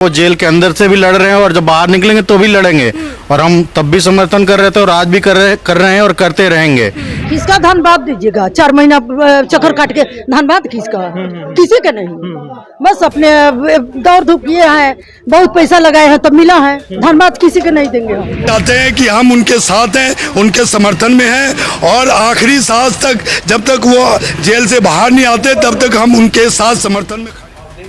वो जेल के अंदर से भी लड़ रहे हैं और जब बाहर निकलेंगे तो भी लड़ेंगे और हम तब भी समर्थन कर रहे थे और आज भी कर रहे हैं और करते रहेंगे। किसका धन्यवाद दीजिएगा? 4 महीना चक्कर काट के धन्यवाद किसका? किसी का नहीं। बस अपने दौड़ धूप किए हैं, बहुत पैसा लगाए हैं तो मिला है, धन्यवाद किसी के नहीं देंगे हम। चाहते हैं कि हम उनके साथ हैं, उनके समर्थन में हैं और आखिरी सांस तक, जब तक वो जेल से बाहर नहीं आते तब तक हम उनके साथ समर्थन में।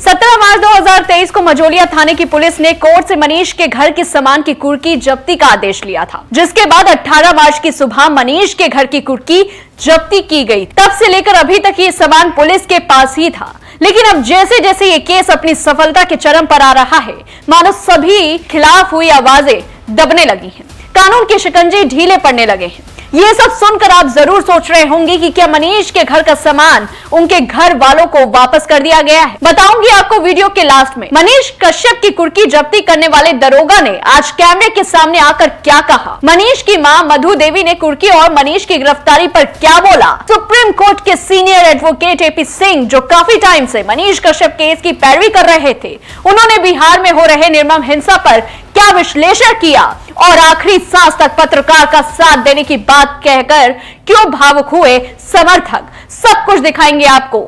17 मार्च 2023 को मझोलिया थाने की पुलिस ने कोर्ट से मनीष के घर के सामान की कुर्की जब्ती का आदेश लिया था, जिसके बाद 18 मार्च की सुबह मनीष के घर की कुर्की जब्ती की गई। तब से लेकर अभी तक ये सामान पुलिस के पास ही था, लेकिन अब जैसे जैसे ये केस अपनी सफलता के चरम पर आ रहा है, मानो सभी खिलाफ हुई आवाजें दबने लगी हैं, कानून के शिकंजे ढीले पड़ने लगे हैं। ये सब सुनकर आप जरूर सोच रहे होंगे कि क्या मनीष के घर का सामान उनके घर वालों को वापस कर दिया गया है। बताऊंगी आपको वीडियो के लास्ट में। मनीष कश्यप की कुर्की जब्ती करने वाले दरोगा ने आज कैमरे के सामने आकर क्या कहा, मनीष की मां मधु देवी ने कुर्की और मनीष की गिरफ्तारी पर क्या बोला, सुप्रीम कोर्ट के सीनियर एडवोकेट एपी सिंह जो काफी टाइम से मनीष कश्यप केस की पैरवी कर रहे थे, उन्होंने बिहार में हो रहे निर्मम हिंसा पर क्या विश्लेषण किया और आखिरी सांस तक पत्रकार का साथ देने की बात कहकर क्यों भावुक हुए समर्थक, सब कुछ दिखाएंगे आपको।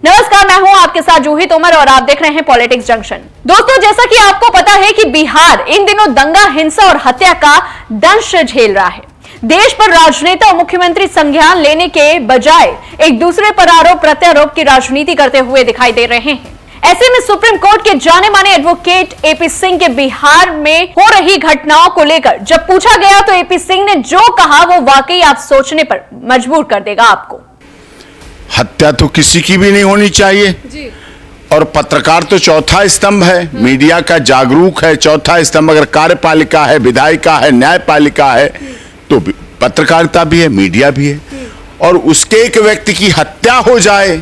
नमस्कार, मैं हूं आपके साथ जूही तोमर और आप देख रहे हैं पॉलिटिक्स जंक्शन। दोस्तों, जैसा कि आपको पता है कि बिहार इन दिनों दंगा, हिंसा और हत्या का दंश झेल रहा है। देश पर राजनेता और मुख्यमंत्री संज्ञान लेने के बजाय एक दूसरे पर आरोप प्रत्यारोप की राजनीति करते हुए दिखाई दे रहे हैं। ऐसे में सुप्रीम कोर्ट के जाने माने एडवोकेट एपी सिंह के बिहार में हो रही घटनाओं को लेकर जब पूछा गया तो एपी सिंह ने जो कहा वो वाकई आप सोचने पर मजबूर कर देगा आपको। हत्या तो किसी की भी नहीं होनी चाहिए जी। और पत्रकार तो चौथा स्तंभ है, मीडिया का जागरूक है चौथा स्तंभ। अगर कार्यपालिका है, विधायिका है, न्यायपालिका है तो पत्रकारिता भी है, मीडिया भी है। और उसके एक व्यक्ति की हत्या हो जाए,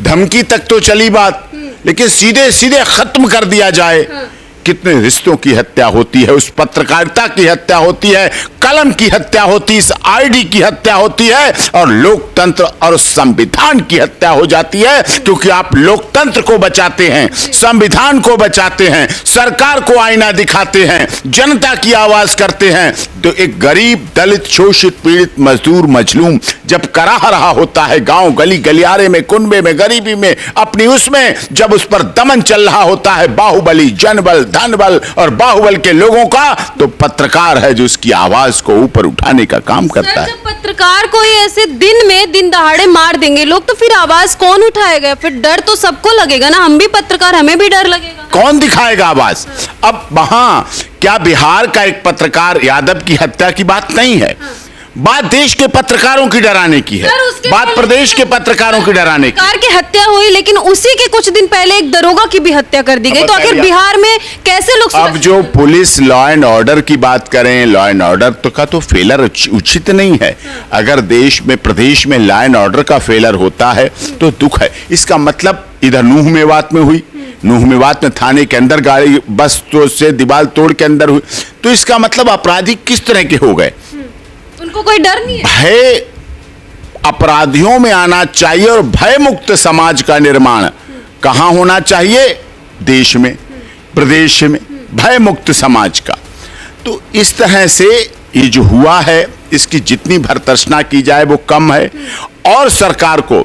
धमकी तक तो चली बात, लेकिन सीधे सीधे खत्म कर दिया जाए। कितने रिश्तों की हत्या होती है, उस पत्रकारिता की हत्या होती है, कलम की हत्या होती है, इस आईडी की हत्या होती है और लोकतंत्र और संविधान की हत्या हो जाती है। क्योंकि आप लोकतंत्र को बचाते हैं, संविधान को बचाते हैं, सरकार को आईना दिखाते हैं, जनता की आवाज करते हैं। तो एक गरीब, दलित, शोषित, पीड़ित, मजदूर, मजलूम जब कराह रहा होता है गांव गली गलियारे में, कुनबे में, गरीबी में, अपनी उसमें जब उस पर दमन चल रहा होता है, बाहुबली, जनबल, धनबल और बाहुबल के लोगों का, तो पत्रकार है जो उसकी आवाज को ऊपर उठाने का काम करता है। जब पत्रकार को ही ऐसे दिन में दिन दहाड़े मार देंगे लोग, तो फिर आवाज कौन उठाएगा? फिर डर तो सबको लगेगा ना, हम भी पत्रकार, हमें भी डर लगेगा। कौन दिखाएगा आवाज? अब वहां क्या बिहार का एक पत्रकार यादव की हत्या की बात नहीं है, बात देश के पत्रकारों की डराने की है, बात प्रदेश के पत्रकारों की डराने की। पत्रकार की हत्या हुई, लेकिन उसी के कुछ दिन पहले एक दरोगा की भी हत्या कर दी गई। तो आखिर बिहार में कैसे लोग? अब जो पुलिस लॉ एंड ऑर्डर की बात करें, लॉ एंड ऑर्डर तो का तो फेलर उचित नहीं है। अगर देश में, प्रदेश में लॉ एंड ऑर्डर का फेलर होता है तो दुख है। इसका मतलब इधर नूह मेवात में हुई, नूह मेवात में थाने के अंदर गाड़ी बस तो से दीवार तोड़ के अंदर हुई, तो इसका मतलब अपराधी किस तरह के हो गए? उनको कोई डर नहीं है। भय अपराधियों में आना चाहिए और भय मुक्त समाज का निर्माण कहां होना चाहिए? देश में, प्रदेश में, भय मुक्त समाज का। तो इस तरह से ये जो हुआ है, इसकी जितनी भर्त्सना की जाए वो कम है और सरकार को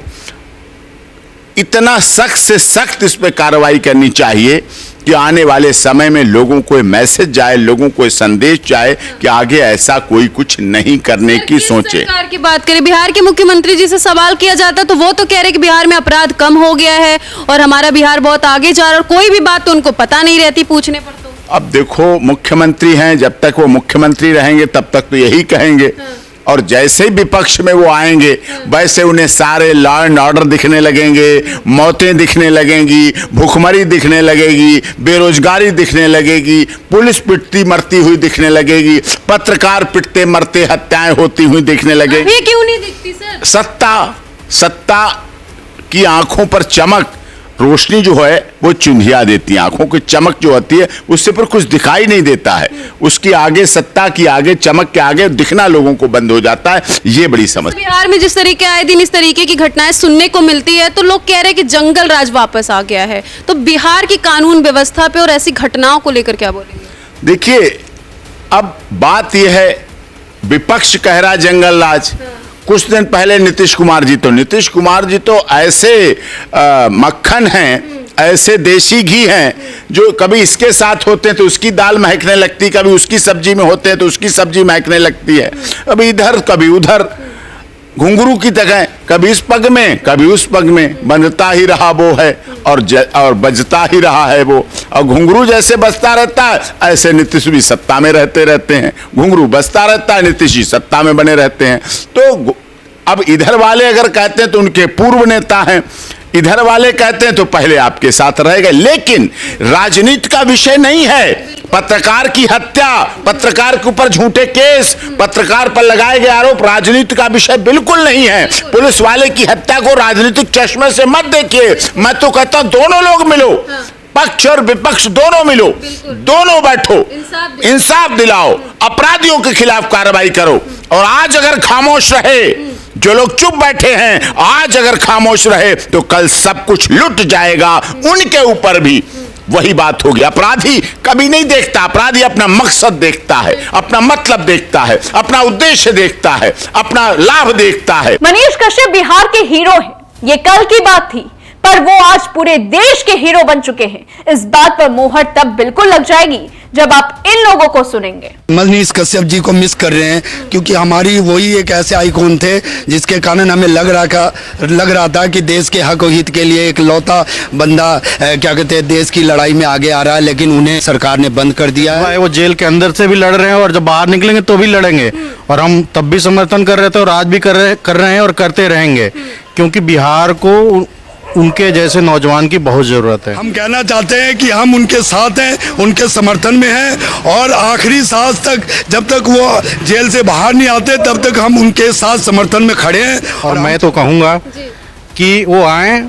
इतना सख्त से सख्त इस पर कार्रवाई करनी चाहिए कि आने वाले समय में लोगों को मैसेज जाए, लोगों को संदेश जाए कि आगे ऐसा कोई कुछ नहीं करने की सोचे। सरकार की बात करें, बिहार के मुख्यमंत्री जी से सवाल किया जाता तो वो तो कह रहे कि बिहार में अपराध कम हो गया है और हमारा बिहार बहुत आगे जा रहा है, और कोई भी बात तो उनको पता नहीं रहती पूछने पर। तो अब देखो, मुख्यमंत्री हैं, जब तक वो मुख्यमंत्री रहेंगे तब तक तो यही कहेंगे, और जैसे ही विपक्ष में वो आएंगे वैसे उन्हें सारे लॉ एंड ऑर्डर दिखने लगेंगे, मौतें दिखने लगेंगी, भूखमरी दिखने लगेगी, बेरोजगारी दिखने लगेगी, पुलिस पिटती मरती हुई दिखने लगेगी, पत्रकार पिटते मरते हत्याएं होती हुई दिखने लगेगी। ये क्यों नहीं दिखती सर? सत्ता की आंखों पर चमक रोशनी जो है वो चुंधिया देती है, आंखों की चमक जो होती है उससे पर कुछ दिखाई नहीं देता है, उसकी आगे सत्ता की आगे चमक के आगे दिखना लोगों को बंद हो जाता है। ये बड़ी समस्या। बिहार में जिस तरीके आए दिन इस तरीके की घटनाएं सुनने को मिलती है, तो लोग कह रहे हैं कि जंगल राज वापस आ गया है। तो बिहार की कानून व्यवस्था पे और ऐसी घटनाओं को लेकर क्या बोलेंगे? देखिए, अब बात यह है, विपक्ष कह रहा जंगल राज। कुछ दिन पहले नीतीश कुमार जी तो ऐसे मक्खन हैं, ऐसे देसी घी हैं, जो कभी इसके साथ होते हैं तो उसकी दाल महकने लगती, कभी उसकी सब्जी में होते हैं तो उसकी सब्जी महकने लगती है, कभी इधर कभी उधर, घुंघरू की तरह कभी इस पग में कभी उस पग में, बनता ही रहा वो है और बजता ही रहा है वो। और घुंघरू जैसे बजता रहता है, ऐसे नीतीश भी सत्ता में रहते हैं। घुंघरू बजता रहता है, नीतीश ही सत्ता में बने रहते हैं। तो अब इधर वाले अगर कहते हैं तो उनके पूर्व नेता हैं, इधर वाले कहते हैं तो पहले आपके साथ रह गए। लेकिन राजनीति का विषय नहीं है। पत्रकार की हत्या, पत्रकार के ऊपर झूठे केस, पत्रकार पर लगाए गए आरोप राजनीति का विषय बिल्कुल नहीं है। पुलिस वाले की हत्या को राजनीतिक चश्मे से मत देखिए। मैं तो कहता हूं दोनों लोग मिलो, पक्ष और विपक्ष दोनों मिलो, दोनों बैठो, इंसाफ दिलाओ, अपराधियों के खिलाफ कार्रवाई करो। और आज अगर खामोश रहे, जो लोग चुप बैठे हैं, आज अगर खामोश रहे तो कल सब कुछ लुट जाएगा उनके ऊपर भी। वही बात होगी। अपराधी कभी नहीं देखता, अपराधी अपना मकसद देखता है, अपना मतलब देखता है, अपना उद्देश्य देखता है, अपना लाभ देखता है। मनीष कश्यप बिहार के हीरो हैं, ये कल की बात थी, पर वो आज पूरे देश के हीरो बन चुके हैं। इस बात पर मोहर तब बिल्कुल लग जाएगी जब आप इन लोगों को सुनेंगे। मनीष कश्यप जी को मिस कर रहे हैं, क्योंकि हमारी वही एक ऐसे आइकॉन थे जिसके कारण हमें लग रहा था कि देश के हक और हित के लिए एक लौता बंदा क्या कहते हैं देश की लड़ाई में आगे आ रहा है, लेकिन उन्हें सरकार ने बंद कर दिया है। वो जेल के अंदर से भी लड़ रहे हैं और जब बाहर निकलेंगे तो भी लड़ेंगे, और हम तब भी समर्थन कर रहे थे और आज भी कर रहे हैं और करते रहेंगे, क्योंकि बिहार को उनके जैसे नौजवान की बहुत जरूरत है। हम कहना चाहते हैं कि हम उनके साथ हैं, उनके समर्थन में हैं, और आखिरी सांस तक जब तक वो जेल से बाहर नहीं आते तब तक हम उनके साथ समर्थन में खड़े हैं। और मैं तो कहूँगा कि वो आए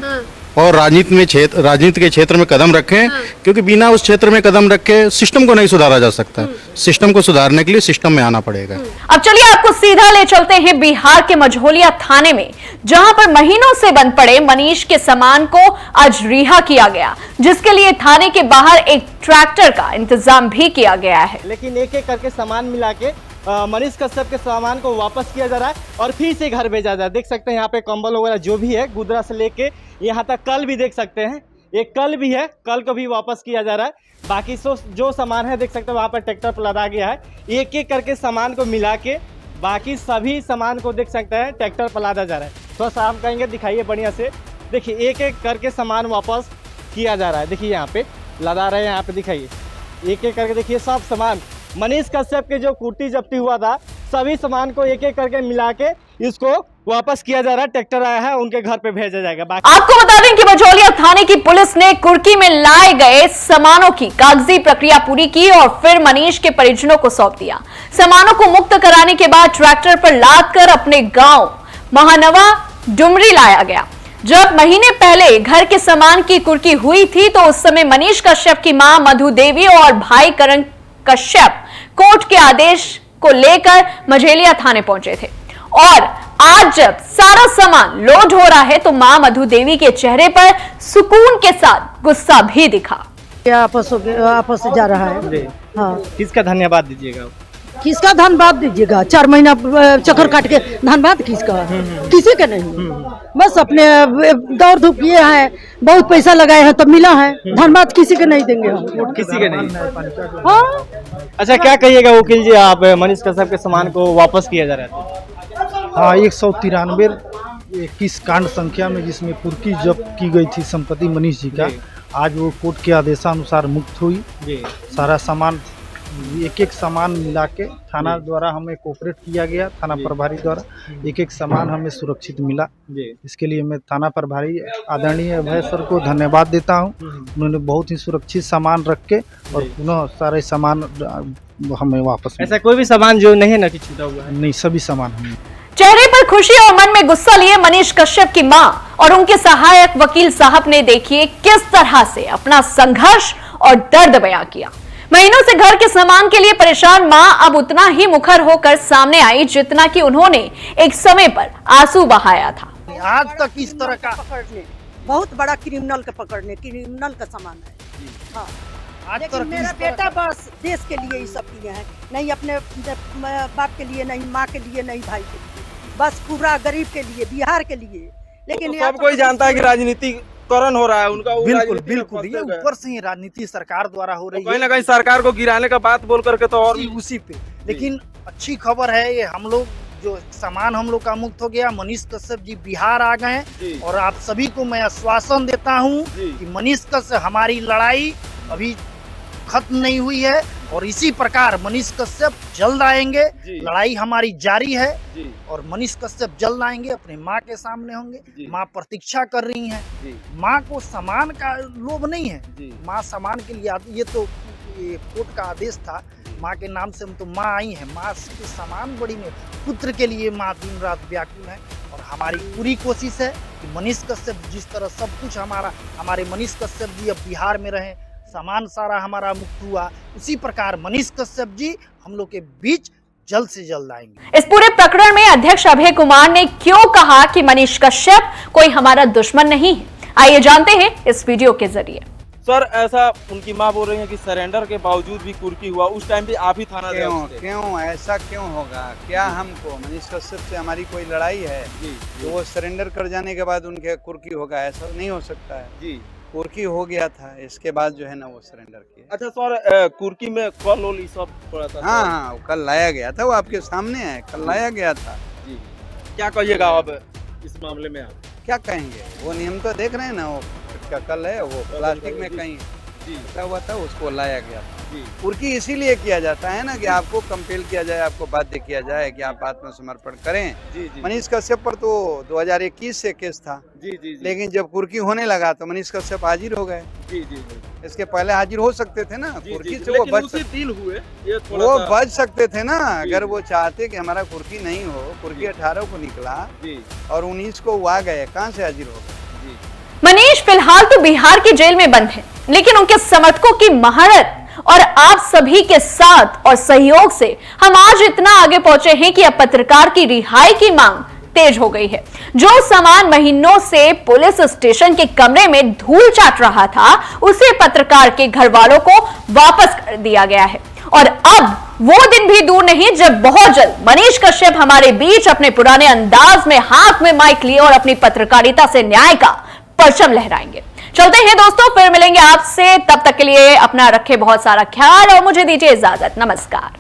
और राजनीति के क्षेत्र में कदम रखें, क्योंकि बिना उस क्षेत्र में कदम रखे सिस्टम को नहीं सुधारा जा सकता। सिस्टम को सुधारने के लिए सिस्टम में आना पड़ेगा। अब चलिए आपको सीधा ले चलते हैं बिहार के मझौलिया थाने में, जहां पर महीनों से बंद पड़े मनीष के सामान को आज रिहा किया गया, जिसके लिए थाने के बाहर एक ट्रैक्टर का इंतजाम भी किया गया है। लेकिन एक एक करके सामान मिला के मनीष कश्यप के सामान को वापस किया जा रहा है और फिर से घर भेजा जा रहा है। देख सकते हैं यहाँ पे कंबल वगैरह जो भी है, गुदरा से लेके यहाँ तक कल भी देख सकते हैं, एक कल भी है, कल को भी वापस किया जा रहा है। बाकी जो सामान है देख सकते हैं वहाँ पर ट्रैक्टर पर लदा गया है। एक एक करके सामान को मिला के बाकी सभी सामान को देख सकते हैं ट्रैक्टर पर लादा जा रहा है। थोड़ा सा हम कहेंगे दिखाइए बढ़िया से, देखिए एक एक करके सामान वापस किया जा रहा है। देखिए यहाँ पे लदा रहे हैं, यहाँ पे दिखाइए एक एक करके, देखिए सब सामान मनीष कश्यप के जो कुर्ती जब्ती हुआ था सभी सामान को एक एक करके मिला के इसको वापस किया जा रहा है। ट्रैक्टर आया है, उनके घर पे भेजा जाएगा। आपको बता दें कि मझौलिया थाने की पुलिस ने कुर्की में लाए गए सामानों की कागजी प्रक्रिया पूरी की और फिर मनीष के परिजनों को सौंप दिया। सामानों को मुक्त कराने के बाद ट्रैक्टर पर लाद कर अपने गांव महानवा डुमरी लाया गया। जब महीने पहले घर के सामान की कुर्की हुई थी तो उस समय मनीष कश्यप की मां मधु देवी और भाई करण कश्यप कोर्ट के आदेश को लेकर मझौलिया थाने पहुंचे थे, और आज जब सारा सामान लोड हो रहा है तो मां मधु देवी के चेहरे पर सुकून के साथ गुस्सा भी दिखा। आपस से जा रहा है। हाँ, किसका धन्यवाद दीजिएगा? किसका धन्यवाद दीजिएगा? 4 महीना चक्कर काट के धन्यवाद किसका? किसी का नहीं। बस अपने दौड़ धूप किए हैं, बहुत पैसा लगाए हैं तो मिला है, धन्यवाद किसी के नहीं देंगे हम। किसी के नहीं। हाँ। अच्छा, क्या कहिएगा वकील जी, आप मनीष कश्यप के सामान को वापस किया जा रहा है? हाँ, 193 कांड संख्या में जिसमें कुर्की जब्त की गई थी संपत्ति मनीष जी का, आज वो कोर्ट के आदेशानुसार मुक्त हुई। सारा सामान एक एक सामान मिला के थाना द्वारा हमें कोऑपरेट किया गया, थाना प्रभारी द्वारा एक एक सामान हमें सुरक्षित मिला। इसके लिए मैं थाना प्रभारी आदरणीय अभय सर को धन्यवाद देता हूं। उन्होंने बहुत ही सुरक्षित सामान रख के और पुनः सारे सामान हमें वापस। ऐसा कोई भी सामान जो नहीं है ना कि छूटा हुआ है? नहीं, सभी सामान हमें। चेहरे पर में खुशी और मन में गुस्सा लिए मनीष कश्यप की मां और उनके सहायक वकील साहब ने देखिए किस तरह से अपना संघर्ष और दर्द बयां किया। महीनों से घर के सामान के लिए परेशान मां अब उतना ही मुखर होकर सामने आई जितना कि उन्होंने एक समय पर आंसू बहाया था। आज तक इस तरह का पकड़ने, बहुत बड़ा क्रिमिनल का पकड़ने, क्रिमिनल का सामान है। हाँ। आज लेकिन तक मेरा बेटा बस देश के लिए ही सब किए हैं, नहीं अपने बाप के लिए, नहीं माँ के लिए, नहीं भाई के लिए, बस पूरा गरीब के लिए, बिहार के लिए। लेकिन तो सब कोई जानता है कि राजनीतिकरण हो रहा है उनका, बिल्कुल बिल्कुल, ये ऊपर से ही राजनीति सरकार द्वारा हो रही है, कहीं ना कहीं सरकार को गिराने का बात बोल करके तो और उसी पे। लेकिन अच्छी खबर है, ये हम लोग जो सामान हम लोग का मुक्त हो गया। मनीष कश्यप जी बिहार आ गए हैं और आप सभी को मैं आश्वासन देता हूं कि मनीष कश्यप, हमारी लड़ाई अभी खत्म नहीं हुई है और इसी प्रकार मनीष कश्यप जल्द आएंगे। लड़ाई हमारी जारी है और मनीष कश्यप जल्द आएंगे, अपने माँ के सामने होंगे। माँ प्रतीक्षा कर रही हैं। माँ को सामान का लोभ नहीं है, माँ सामान के लिए आती। ये तो ये कोर्ट का आदेश था, माँ के नाम से हम तो माँ आई है, माँ के सामान बड़ी में पुत्र के लिए माँ दिन रात व्याकुल है। और हमारी पूरी कोशिश है कि मनीष कश्यप जिस तरह सब कुछ हमारे मनीष कश्यप जी अब बिहार में रहे, सामान सारा हमारा मुक्त हुआ, उसी प्रकार मनीष कश्यप जी हम लोग के बीच जल्द से जल्द आएंगे। इस पूरे प्रकरण में अध्यक्ष अभय कुमार ने क्यों कहा कि मनीष कश्यप कोई हमारा दुश्मन नहीं है, आइए जानते हैं इस वीडियो के जरिए। सर, ऐसा उनकी मां बोल रही है कि सरेंडर के बावजूद भी कुर्की हुआ, उस टाइम भी आप ही थाना क्यों ऐसा क्यों होगा? क्या हमको मनीष कश्यप से हमारी कोई लड़ाई है? तो वो सरेंडर कर जाने के बाद उनके कुर्की होगा, ऐसा नहीं हो सकता है जी। कुर्की हो गया था, इसके बाद जो है ना वो सरेंडर किया। अच्छा सर, कुर्की में कल ओल सब पड़ा था? हाँ, कल लाया गया था, वो आपके सामने है, कल लाया गया था जी। क्या कहिएगा अब इस मामले में? आप क्या कहेंगे? वो नियम तो देख रहे हैं ना, वो का कल है, वो प्लास्टिक में कहीं रखा हुआ था, उसको लाया गया था। कुर्की इसीलिए किया जाता है ना कि आपको कंपेल किया जाए, आपको बाध्य किया जाए कि आप आत्मसमर्पण करें। मनीष कश्यप पर तो 2021 से केस था, लेकिन जब कुर्की होने लगा तो मनीष कश्यप हाजिर हो गए। इसके पहले हाजिर हो सकते थे ना, कुर्की से वो बच सकते थे ना, अगर वो चाहते कि हमारा कुर्की नहीं हो। कुर्की 18 को निकला और 19 को वो आ गए, कहाँ से हाजिर हो गए? मनीष फिलहाल तो बिहार की जेल में बंद है, लेकिन उनके समर्थकों की महारत और आप सभी के साथ और सहयोग से हम आज इतना आगे पहुंचे हैं कि अब पत्रकार की रिहाई की मांग तेज हो गई है। जो सामान महीनों से पुलिस स्टेशन के कमरे में धूल चाट रहा था, उसे पत्रकार के घर वालों को वापस कर दिया गया है। और अब वो दिन भी दूर नहीं जब बहुत जल्द मनीष कश्यप हमारे बीच अपने पुराने अंदाज में हाथ में माइक लिए और अपनी पत्रकारिता से न्याय का परचम लहराएंगे। चलते हैं दोस्तों, फिर मिलेंगे आपसे, तब तक के लिए अपना रखें बहुत सारा ख्याल और मुझे दीजिए इजाजत। नमस्कार।